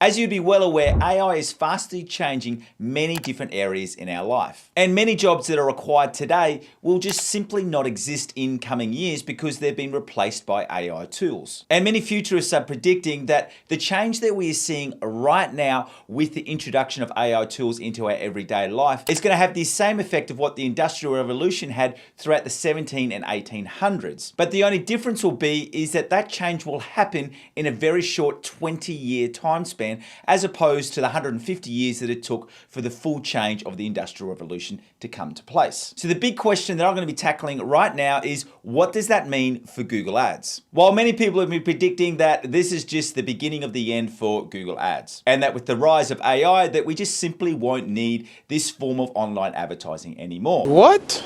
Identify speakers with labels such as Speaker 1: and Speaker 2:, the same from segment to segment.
Speaker 1: As you'd be well aware, AI is fastly changing many different areas in our life. And many jobs that are required today will just simply not exist in coming years because they've been replaced by AI tools. And many futurists are predicting that the change that we are seeing right now with the introduction of AI tools into our everyday life is going to have the same effect of what the Industrial Revolution had throughout the 17 and 1800s. But the only difference will be is that that change will happen in a very short 20-year time span, as opposed to the 150 years that it took for the full change of the Industrial Revolution to come to place. So the big question that I'm going to be tackling right now is, what does that mean for Google Ads? While many people have been predicting that this is just the beginning of the end for Google Ads, and that with the rise of AI that we just simply won't need this form of online advertising anymore.
Speaker 2: What?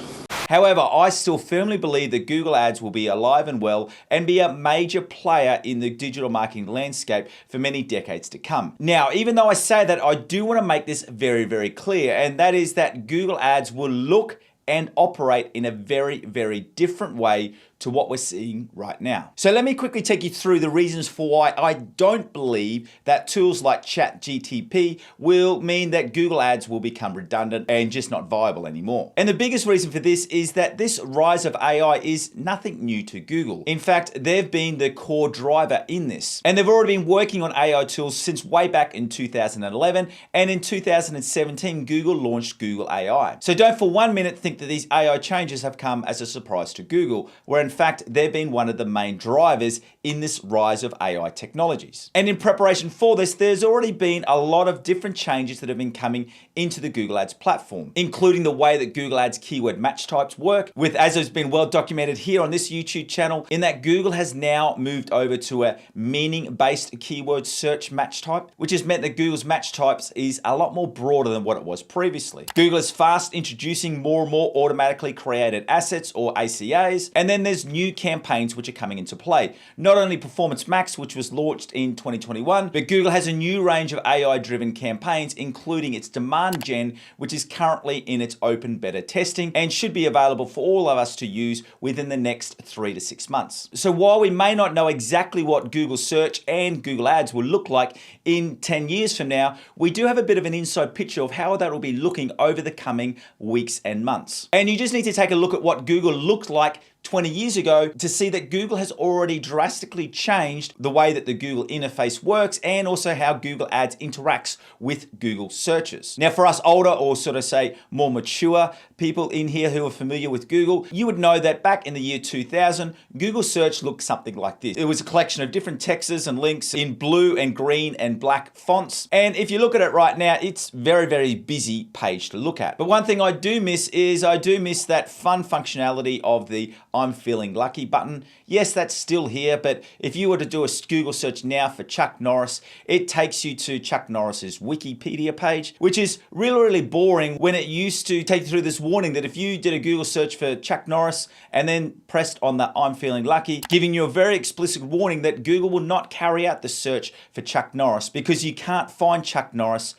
Speaker 1: However, I still firmly believe that Google Ads will be alive and well and be a major player in the digital marketing landscape for many decades to come. Now, even though I say that, I do want to make this very, very clear, and that is that Google Ads will look and operate in a very, very different way to what we're seeing right now. So let me quickly take you through the reasons for why I don't believe that tools like ChatGPT will mean that Google Ads will become redundant and just not viable anymore. And the biggest reason for this is that this rise of AI is nothing new to Google. In fact, they've been the core driver in this. And they've already been working on AI tools since way back in 2011, and in 2017, Google launched Google AI. So don't for 1 minute think that these AI changes have come as a surprise to Google, where in fact, they've been one of the main drivers in this rise of AI technologies. And in preparation for this, there's already been a lot of different changes that have been coming into the Google Ads platform, including the way that Google Ads keyword match types work, with, as has been well documented here on this YouTube channel, in that Google has now moved over to a meaning-based keyword search match type, which has meant that Google's match types is a lot more broader than what it was previously. Google is fast introducing more and more automatically created assets or ACAs, and then there's new campaigns which are coming into play. Not only Performance Max, which was launched in 2021, but Google has a new range of AI-driven campaigns, including its Demand Gen, which is currently in its open beta testing and should be available for all of us to use within the next 3 to 6 months. So while we may not know exactly what Google Search and Google Ads will look like in 10 years from now, we do have a bit of an inside picture of how that will be looking over the coming weeks and months. And you just need to take a look at what Google looked like 20 years ago to see that Google has already drastically changed the way that the Google interface works, and also how Google Ads interacts with Google searches. Now, for us older, or sort of say more mature people in here who are familiar with Google, you would know that back in the year 2000, Google search looked something like this. It was a collection of different texts and links in blue and green and black fonts. And if you look at it right now, it's very, very busy page to look at. But one thing I do miss is I do miss that fun functionality of the I'm feeling lucky button. Yes, that's still here, but if you were to do a Google search now for Chuck Norris, it takes you to Chuck Norris's Wikipedia page, which is really, really boring when it used to take you through this warning that if you did a Google search for Chuck Norris and then pressed on the I'm feeling lucky, giving you a very explicit warning that Google will not carry out the search for Chuck Norris because you can't find Chuck Norris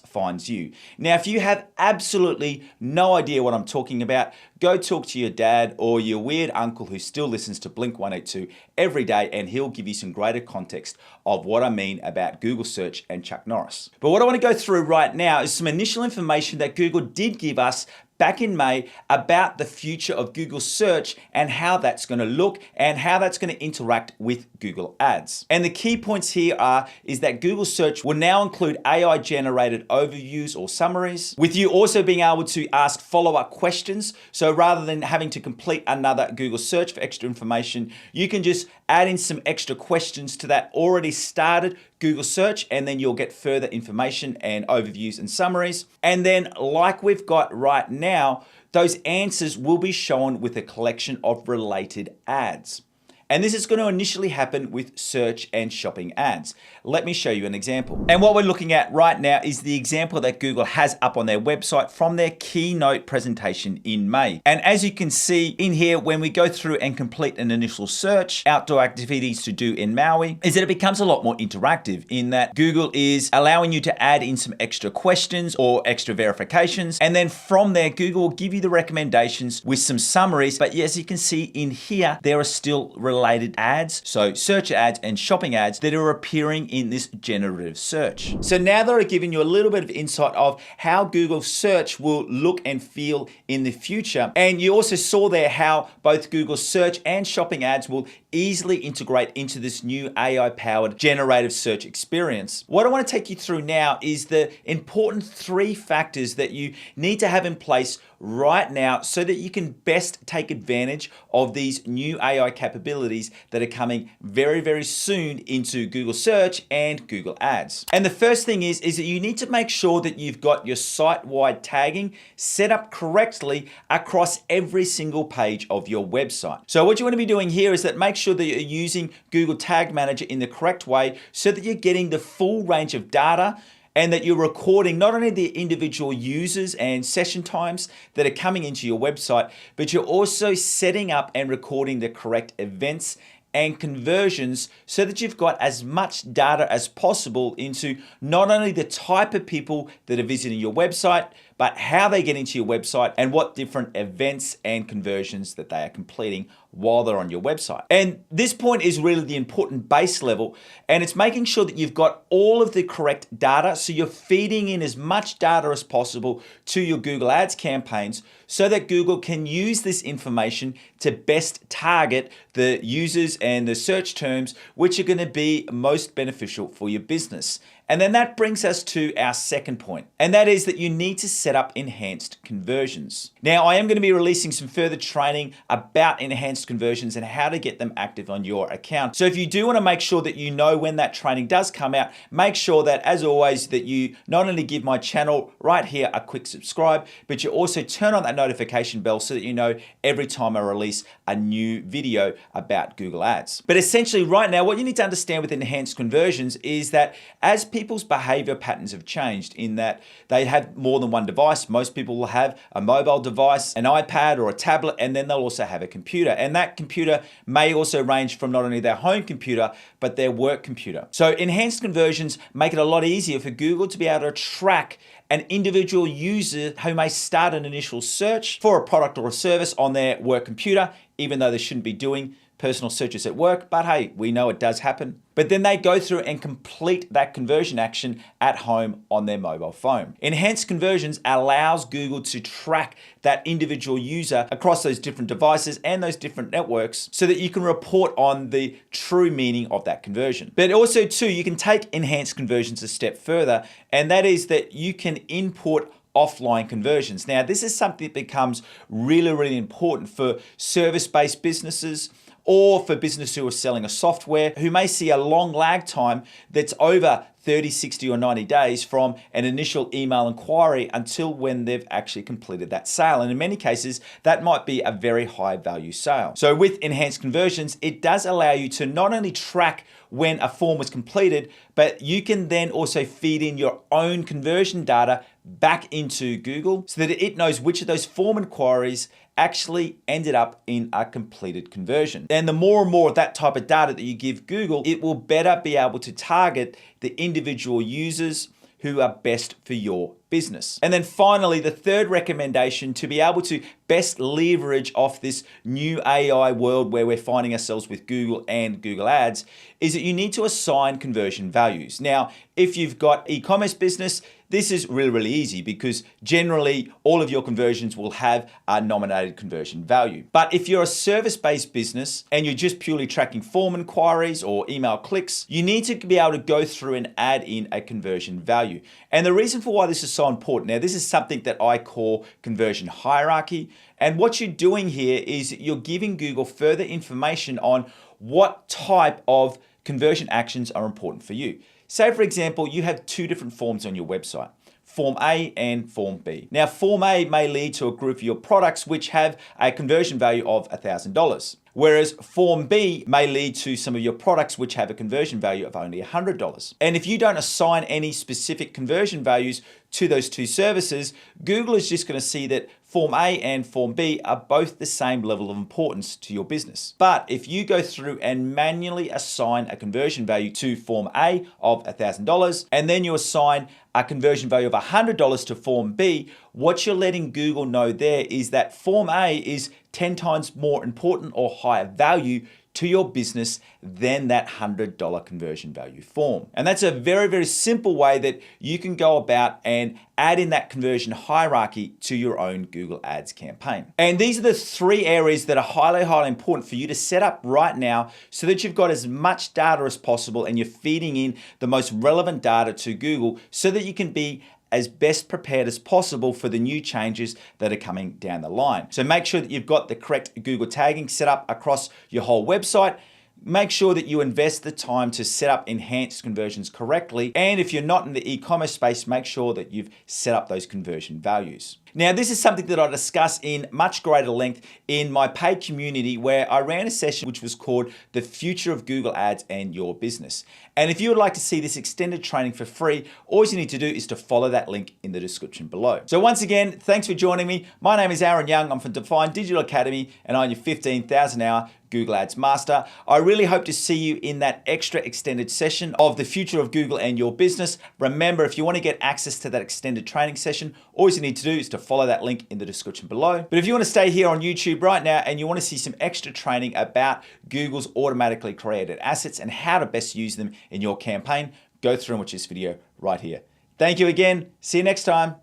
Speaker 1: finds you. Now, if you have absolutely no idea what I'm talking about, go talk to your dad or your weird uncle who still listens to Blink 182 every day, and he'll give you some greater context of what I mean about Google search and Chuck Norris. But what I want to go through right now is some initial information that Google did give us back in May about the future of Google search and how that's going to look and how that's going to interact with Google Ads. And the key points here is that Google search will now include AI generated overviews or summaries, with you also being able to ask follow-up questions. So rather than having to complete another Google search for extra information, you can just add in some extra questions to that already started Google search, and then you'll get further information and overviews and summaries. And then, like we've got right now, those answers will be shown with a collection of related ads. And this is going to initially happen with search and shopping ads. Let me show you an example. And what we're looking at right now is the example that Google has up on their website from their keynote presentation in May. And as you can see in here, when we go through and complete an initial search, outdoor activities to do in Maui, is that it becomes a lot more interactive in that Google is allowing you to add in some extra questions or extra verifications. And then from there, Google will give you the recommendations with some summaries. But as you can see in here, there are still related related ads, so search ads and shopping ads that are appearing in this generative search. So now that I've given you a little bit of insight of how Google search will look and feel in the future, and you also saw there how both Google search and shopping ads will easily integrate into this new AI-powered generative search experience. What I want to take you through now is the important 3 factors that you need to have in place right now so that you can best take advantage of these new AI capabilities that are coming very, very soon into Google search and Google ads. And the first thing is that you need to make sure that you've got your site-wide tagging set up correctly across every single page of your website. So what you want to be doing here is that make sure that you're using Google Tag Manager in the correct way so that you're getting the full range of data and that you're recording not only the individual users and session times that are coming into your website, but you're also setting up and recording the correct events and conversions so that you've got as much data as possible into not only the type of people that are visiting your website, but how they get into your website and what different events and conversions that they are completing while they're on your website. And this point is really the important base level, and it's making sure that you've got all of the correct data, so you're feeding in as much data as possible to your Google Ads campaigns so that Google can use this information to best target the users and the search terms which are going to be most beneficial for your business. And then that brings us to our second point, and that is that you need to set up enhanced conversions. Now, I am going to be releasing some further training about enhanced conversions and how to get them active on your account. So if you do want to make sure that you know when that training does come out, make sure that, as always, that you not only give my channel right here a quick subscribe, but you also turn on that notification bell so that you know every time I release a new video about Google Ads. But essentially right now, what you need to understand with enhanced conversions is that as people's behavior patterns have changed in that they have more than one device. Most people will have a mobile device, an iPad or a tablet, and then they'll also have a computer. And that computer may also range from not only their home computer, but their work computer. So enhanced conversions make it a lot easier for Google to be able to track an individual user who may start an initial search for a product or a service on their work computer, even though they shouldn't be doing personal searches at work, but hey, we know it does happen. But then they go through and complete that conversion action at home on their mobile phone. Enhanced conversions allows Google to track that individual user across those different devices and those different networks so that you can report on the true meaning of that conversion. But also too, you can take enhanced conversions a step further, and that is that you can import offline conversions. Now, this is something that becomes really, really important for service-based businesses, or for businesses who are selling a software who may see a long lag time that's over 30, 60, or 90 days from an initial email inquiry until when they've actually completed that sale. And in many cases, that might be a very high value sale. So with enhanced conversions, it does allow you to not only track when a form was completed, but you can then also feed in your own conversion data back into Google so that it knows which of those form inquiries actually ended up in a completed conversion. And the more and more of that type of data that you give Google, it will better be able to target the individual users who are best for your business. And then finally, the third recommendation to be able to best leverage off this new AI world where we're finding ourselves with Google and Google Ads is that you need to assign conversion values. Now, if you've got e-commerce business, this is really, really easy because generally all of your conversions will have a nominated conversion value. But if you're a service-based business and you're just purely tracking form inquiries or email clicks, you need to be able to go through and add in a conversion value. And the reason for why this is so important, now this is something that I call conversion hierarchy. And what you're doing here is you're giving Google further information on what type of conversion actions are important for you. Say, for example, you have 2 different forms on your website, Form A and Form B. Now, Form A may lead to a group of your products which have a conversion value of $1,000, whereas Form B may lead to some of your products which have a conversion value of only $100. And if you don't assign any specific conversion values to those 2 services, Google is just going to see that Form A and Form B are both the same level of importance to your business. But if you go through and manually assign a conversion value to Form A of $1,000, and then you assign a conversion value of $100 to Form B, what you're letting Google know there is that Form A is 10 times more important or higher value to your business than that $100 conversion value form. And that's a very, very simple way that you can go about and add in that conversion hierarchy to your own Google Ads campaign. And these are the 3 areas that are highly, highly important for you to set up right now so that you've got as much data as possible and you're feeding in the most relevant data to Google so that you can be as best prepared as possible for the new changes that are coming down the line. So make sure that you've got the correct Google tagging set up across your whole website. Make sure that you invest the time to set up enhanced conversions correctly. And if you're not in the e-commerce space, make sure that you've set up those conversion values. Now, this is something that I discuss in much greater length in my paid community where I ran a session which was called The Future of Google Ads and Your Business. And if you would like to see this extended training for free, all you need to do is to follow that link in the description below. So once again, thanks for joining me. My name is Aaron Young. I'm from Define Digital Academy and I'm your 15,000 hour Google Ads Master. I really hope to see you in that extra extended session of The Future of Google and Your Business. Remember, if you want to get access to that extended training session, all you need to do is to follow that link in the description below. But if you want to stay here on YouTube right now and you want to see some extra training about Google's automatically created assets and how to best use them in your campaign, go through and watch this video right here. Thank you again. See you next time.